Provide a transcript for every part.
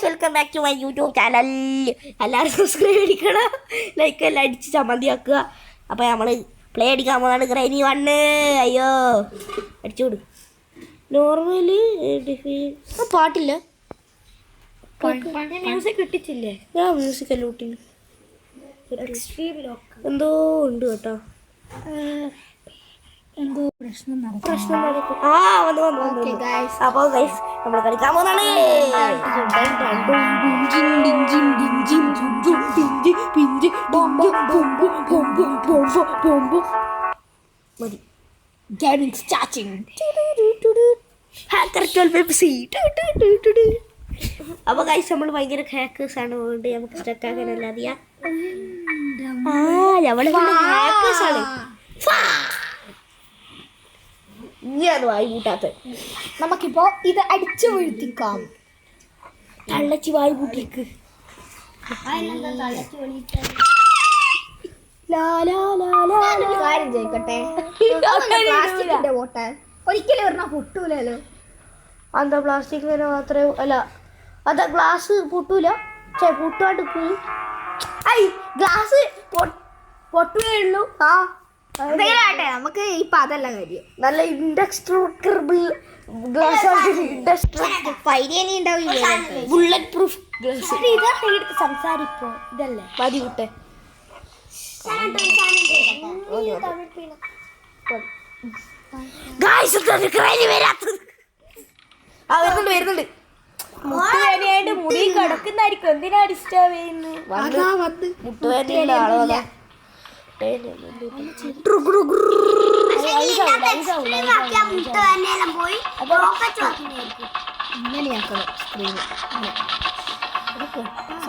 Welcome back to my YouTube channel. എല്ലാവരും subscribe അടിക്കണം, like എല്ലാം അടിച്ച് ചമ്മന്തിയാക്കുക. അപ്പോൾ നമ്മൾ പ്ലേ അടിക്കാൻ പോകുന്നതാണ് ഗ്രൈനി 1. അയ്യോ അടിച്ചു കൊടു. നോർമല് പാട്ടില്ല, മ്യൂസിക് കിട്ടിച്ചില്ലേ? ഞാൻ മ്യൂസിക് എല്ലാം കൂട്ടി എന്തോ ഉണ്ട് കേട്ടോ. എന്തോ പ്രശ്നം നടക്കും. അപ്പോൾ ഗൈസ് നമ്മൾ കളിക്കാൻ പോകുന്നതാണ്. മതി. Gaming starting. Hacker 12 Pepsi. അപ്പോൾ ഗൈസ് നമ്മൾ ഭയങ്കര ഹാക്കേഴ്സ് ആണ്, അതുകൊണ്ട് നമുക്ക് സ്റ്റക്ക് ആക്കാനല്ല അറിയാം. നമ്മള് ഹാക്കേഴ്സ് ആണ്. ഇനിയാണ് വായി കൂട്ടാത്ത. നമുക്കിപ്പോ ഇത് അടിച്ചു വീഴ്ത്തിക്കാം. തള്ളച്ചി വായി കൂട്ടിക്ക്. കാര്യം ചോദിക്കട്ടെ, പ്ലാസ്റ്റിക്കിന്റെ ബോട്ടെ ഒരിക്കലും പറഞ്ഞാൽ പൊട്ടൂലല്ലോ. എന്താ പ്ലാസ്റ്റിക് തന്നെ മാത്രമേ അല്ല, അതാ ഗ്ലാസ് പൊട്ടൂല. പൊട്ടാണ്ടിരിക്കും. ഐ ഗ്ലാസ് പൊട്ടുകയേ ഉള്ളൂ. എന്തെങ്കിലും നമുക്ക് ഇപ്പൊ അതല്ല കാര്യം. നല്ല ഇൻഡസ്ട്രക്ടബിൾ ഗ്ലാസ്, ബുള്ളറ്റ് പ്രൂഫ് ഗ്ലാസ്. ഇതൊക്കെ സംസാരിപ്പോ ഇതല്ലേ മതി വിട്ടെ. വരുന്നുണ്ട്. മുട്ടുവേദനയായിട്ട് മുടി കിടക്കുന്നതായിരിക്കും. എന്തിനാ ഡിസ്റ്റർബ് ചെയ്യുന്നത്? മുട്ടുവേദനയുടെ ആളോ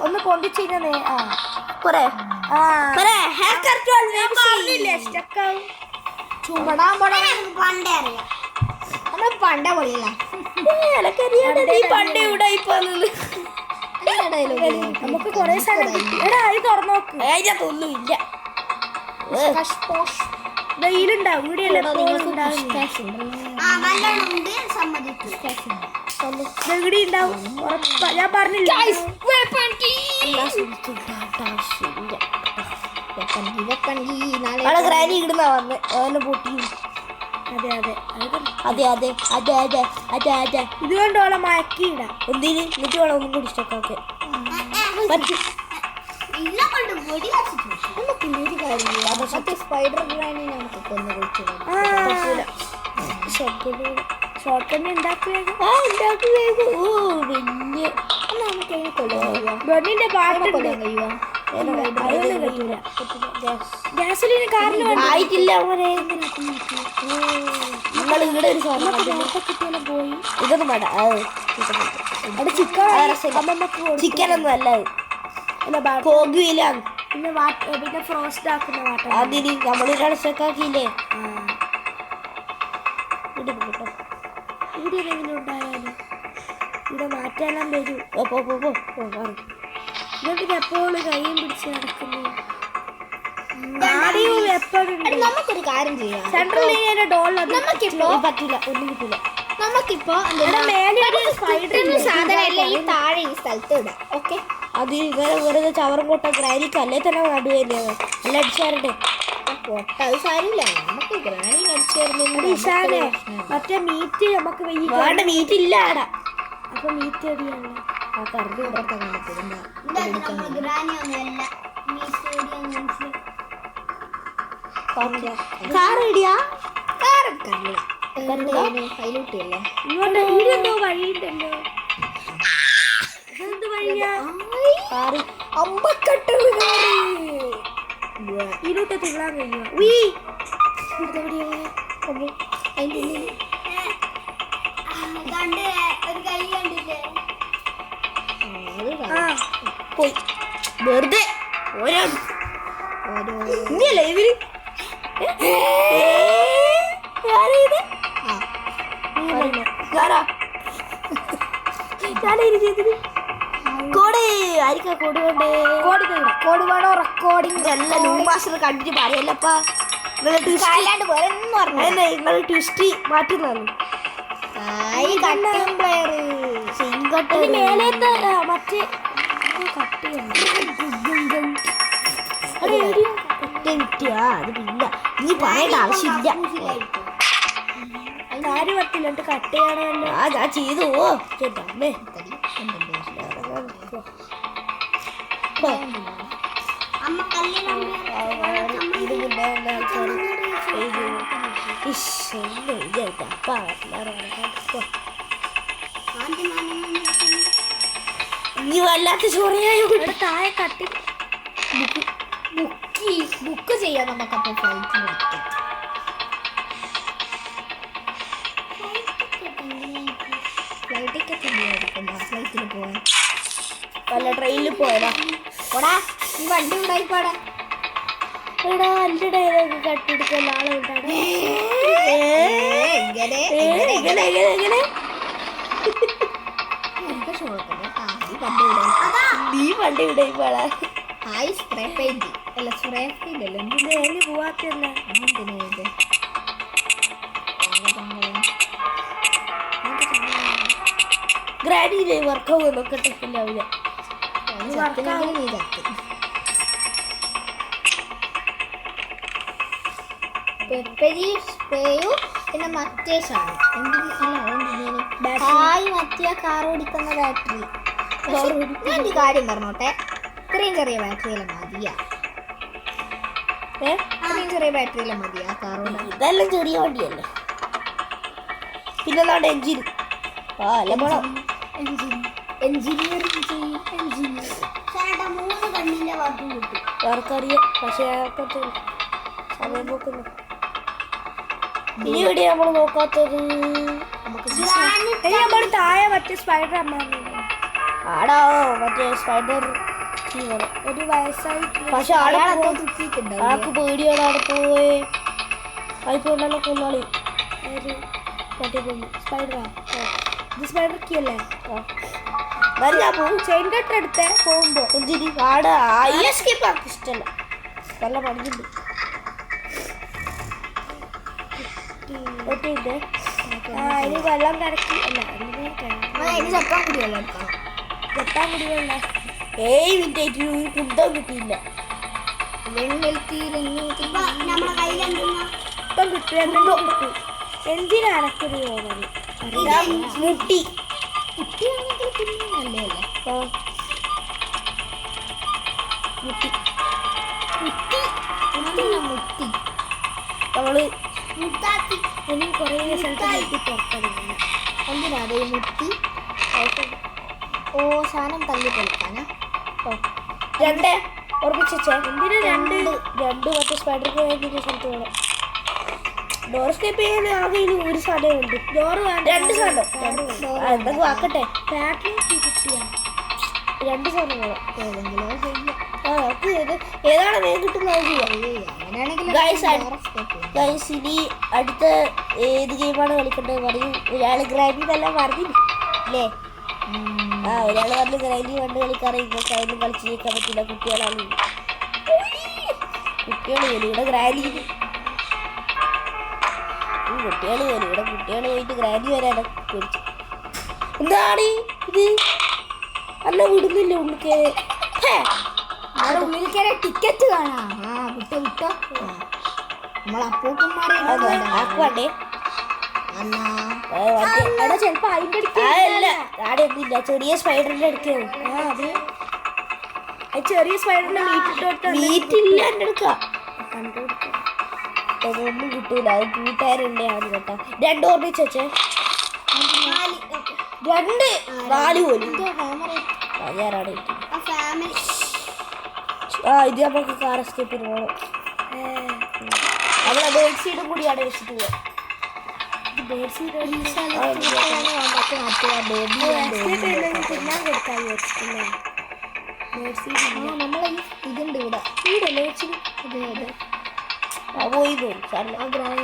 ഒന്ന് കൊണ്ടിച്ചിരുന്നേ. ചുമടാൻ പണ്ടേ അറിയാം. പണ്ടേ പൊളിയല്ല. പണ്ടേ ഉടായിപ്പോന്നത്. നമുക്ക് കൊറേ സ്ഥലം കിട്ടി. എടാ ഇത് തുറന്നു നോക്ക്. അതിനകത്തൊന്നും ഇല്ല. വെയിലുണ്ടാവും ഇവിടെയല്ല. ഇവിടെ ഉണ്ടാവും ഉറപ്പാ. ഞാൻ പറഞ്ഞില്ല. ഗ്രാനി ഇടുന്ന വന്ന് അവനെ പൊട്ടി. അതെ ഇതുകൊണ്ടോളം മയക്കിയിടാം. എന്തിന് എന്നിട്ട് വേണം ഒന്നും കൂടി സ്റ്റോക്കൊക്കെ പറ്റും. സ്പൈഡർ ഷോർട്ട് തന്നെ ഉണ്ടാക്കുകയെന്നിന്റെ പാട്ടുണ്ട്. ഗ്യാസലിന് കാറിന് ആയിട്ടില്ല. അവനെ നിങ്ങൾ ഇവിടെ ഒരു കിട്ടിയാലും പോയി. ഇതൊന്നും വേണ്ട. ചിക്കനൊന്നും അല്ല, കോകിയിലാണ്. പിന്നെ ഫ്രോസ്റ്റ് ആക്കുന്ന വാട്ടർ. അതിന് നമ്മൾ കളിച്ചൊക്കാക്കിയില്ലേ. ഇവിടെ എന്തെങ്കിലും ഉണ്ടായാലും ഇവിടെ മാറ്റാൻ വരും. ഇതൊക്കെ എപ്പോഴും കൈയും പിടിച്ച് നടക്കുന്നു. നമുക്കൊരു കാര്യം ചെയ്യാം. സെൻട്രൽ ഏരിയയുടെ ഡോളിൽ പറ്റില്ല, ഒന്നും കിട്ടില്ല. നമുക്കിപ്പോ സാധനമല്ല ഈ താഴെ ഈ സ്ഥലത്ത് ഇടാം. ഓക്കെ, അത് ഇങ്ങനെ വെറുതെ ചവറും കൊട്ട ഗ്രാനിക്ക് അല്ലേ തന്നെ നടുവല്ലേ എല്ലാം അടിച്ചാറട്ടെ. പൊട്ട അത് സാരില്ല. നമുക്ക് ഗ്രാനി അടിച്ചായിരുന്നു. മറ്റേ മീറ്റ് നമുക്ക് വേണ്ട, മീറ്റ് ഇല്ല ആടാ. അപ്പൊ മീറ്റ് അടിയാണ്. ആ കറണ്ട് കാറടിയാ. കയ്യിലൂട്ടിയല്ലേ ഇങ്ങോട്ട് വഴിയുണ്ടല്ലോ. എന്ത് വഴിയാ? അമ്പക്കെട്ടുള്ള ഇതിലൂട്ട് തിളാൻ കഴിയുക. പോയി വെറുതെ ഇല്ല ഇവര്. കോട് ആയിരിക്കാം. കോട് വേണോ? റെക്കോർഡിങ് എല്ലാം മാസ്റ്റർ കണ്ടിട്ട് പറയല്ലപ്പാ. നിങ്ങൾ ട്വിസ്റ്റ് മാറ്റുന്നതാണ്. പ്ലെയർ ഇങ്ങോട്ട് മേലേത്തെ മറ്റേ കട്ടിയുണ്ട് അത് പിന്നെ നീ പറയേണ്ട ആവശ്യമില്ല. കാര്യത്തിലുണ്ട് കട്ട് ചെയ്യണമല്ലോ. ഞാൻ ചെയ്തു. ചേട്ടമ്മേ നീ വല്ലാത്ത ചോറിയായോ. താഴെ കട്ടി ബുക്ക് ചെയ്യാം നമുക്കപ്പോൾ ഫ്ലൈറ്റിന് ഫ്ലൈറ്റ് ടിക്കറ്റ് എടുക്കണ്ട ഫ്ലൈറ്റിൽ പോവാൻ. വല്ല ട്രെയിനിൽ പോയതാ. ഓടാ ഈ വണ്ടി ഉണ്ടായിപ്പാടാ. എടാ എൻ്റെ ഡയലോഗ് കട്ടെടുക്കുന്ന ആളുണ്ടാണ്. നീ പണ്ട് ഇവിടെ പോടാ. ഹായ് സ്പ്രേ പെയിന്റ് അല്ല സ്പ്രേ പെയിന്റ് അല്ല എന്തിനു പോവാത്തല്ല എന്തിനാ ഇത് ഗ്രാഡിയിലെ വർക്കാവും നോക്കട്ടെ. ഉണ്ടാവില്ല നീ ചത്തി പെപ്പരി സ്പ്രേയും പിന്നെ മറ്റേ സാധനം ഹായ് മറ്റേ കാർ ഓടിക്കുന്ന ബാറ്ററി. ഞാൻ ഈ കാര്യം പറഞ്ഞോട്ടെ, ഇത്രയും ചെറിയ ബാറ്ററിയെല്ലാം മതിയാ. ഇത്രയും ചെറിയ ബാറ്ററിയെല്ലാം മതിയാ കാറോട്. ഇതെല്ലാം ചെറിയ വണ്ടിയല്ലേ. പിന്നെ എന്താണ് എഞ്ചിൻ. എഞ്ചിനീയറിംഗ് ചെയ്യും. ആർക്കറിയാം. പക്ഷേ സമയം നോക്കുന്നു. ഇനി എവിടെയാ നമ്മൾ നോക്കാത്തത്. നമ്മൾ താഴെ മറ്റേ സ്പൈഡർ അമ്മ ആടാ മറ്റേ സ്പൈഡർ ഒരു വയസ്സായി. പക്ഷെ ആൾക്ക് പേടിയാണ്. അവിടെ പോയി ആയിപ്പോണ്ടല്ലോ കൊന്നാളി. മറ്റേ സ്പൈഡറാ ഇത് സ്പൈഡർ കീ അല്ലേ. ഞാൻ പോകും. ചെയിൻ കട്ടർ എടുത്ത് പോകുമ്പോ എന്തിന് ആടെ ഐഎസ്കേപ്പ് ആർക്ക് ഇഷ്ടമല്ല. നല്ല പണിയുണ്ട്. ഇനി വെള്ളം കറക്കി അല്ല ജപ്പാൻ കുടിവെള്ളം എടുക്കണം. ജപ്പാൻ കുടിവെള്ളം 7 മിനിറ്റ് ഒരു കുന്തം കിട്ടിയില്ല. ഇപ്പം കിട്ടും. എന്തെങ്കിലും കിട്ടും. എന്തിനാണൊരു മുട്ടി കുട്ടിയാണെങ്കിൽ പിന്നെ നല്ലതല്ലേ. മുട്ടി മുട്ടി നമ്മള് ഇനി കുറേ സ്ഥലത്ത് മുട്ടി പുറത്തിറങ്ങി. എന്തിനാ അതേ മുട്ടി സാധനം തല്ലി പൊളിക്കാനാ. രണ്ട് ഉറപ്പിച്ചേ. എന്തിനാ രണ്ട് മറ്റേ സ്പൈഡർ സ്ഥലത്ത് വേണം. ഡോർ സ്കേപ്പ് ചെയ്യാൻ ആകെ ഇനി ഒരു സാധനം ഉണ്ട്. ഡോറ് 2 സാധനം എന്തൊക്കെ ആക്കട്ടെ. കിട്ടിയാ 2 സാധനം വേണം. ഏതെങ്കിലും ചെയ്യാം. ഏതാണ് വേഗം കിട്ടുന്നത് ഗൈസ്. ഇനി അടുത്ത ഏത് ഗെയിമാണ് കളിക്കേണ്ടത് പറയും. ഒരാൾ ഗ്രാൻഡി നല്ല പറഞ്ഞില്ലേ. ഒരാൾ പറഞ്ഞ് ഗ്രാൻഡി കണ്ട് കളിക്കാറ്. ഇങ്ങൾക്ക് അതിനും കളിച്ച് ജയിക്കാൻ പറ്റില്ല. കുട്ടികളാണ് ഇവിടെ ഗ്രാൻഡി. കുട്ടികൾ വരും ഇവിടെ. കുട്ടികൾ പോയിട്ട് ഗ്രാൻഡി വരാനോ പേടിച്ചു. എന്താണ് ഇത് അല്ല വിടുന്നില്ല ഉള്ളിക്ക്. ഉള്ളിൽ കയറി ടിക്കറ്റ് കാണാം. വിട്ടോ വിട്ടോ നമ്മളപ്പൂക്കന്മാരെ ആക്കുവാണ്ടേ. ചിലപ്പോ അതിന്റെ അല്ല ആടെ ഒന്നുമില്ല. ചെറിയ സ്പൈഡറിന്റെ അടുക്കാണ്. അത് ചെറിയ സ്പൈഡറിന്റെ മീറ്റില്ല എൻ്റെ അടുക്കാം. ഒന്നും കിട്ടൂല. അത് കൂട്ടുകാരുണ്ടേ ആണ് കേട്ടോ. 2 ഓർമ്മിച്ച് വെച്ചേ. 2 4 പോലും ഞാനാണ്. ഇത് നമുക്ക് കാർ എസ്കേപ്പിന് പോകണം. നമ്മളെ ബേഡ് സീഡും കൂടി അവിടെ വെച്ചിട്ട് പോവാം. തിന്നാൻ കൊടുക്കാൻ വിചാരിച്ചിട്ടില്ലേ. നമ്മളെ ഇതുണ്ട് ഇവിടെ വീടല്ലേ വെച്ചിട്ട്. പോയി പോയി സാറിന് ആ ഗ്രാമം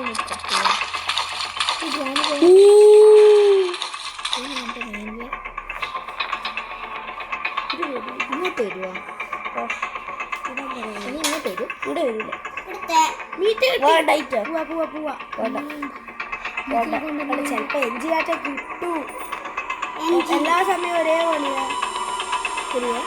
ഇങ്ങോട്ട് വരുവാ. ഇങ്ങോട്ട് വരും. ഇവിടെ വരില്ല. പോവാ ചിലപ്പോ എഞ്ചിനാറ്റ കിട്ടൂ. എല്ലാ സമയവും ഒരേ പണിയാ ശരിയാ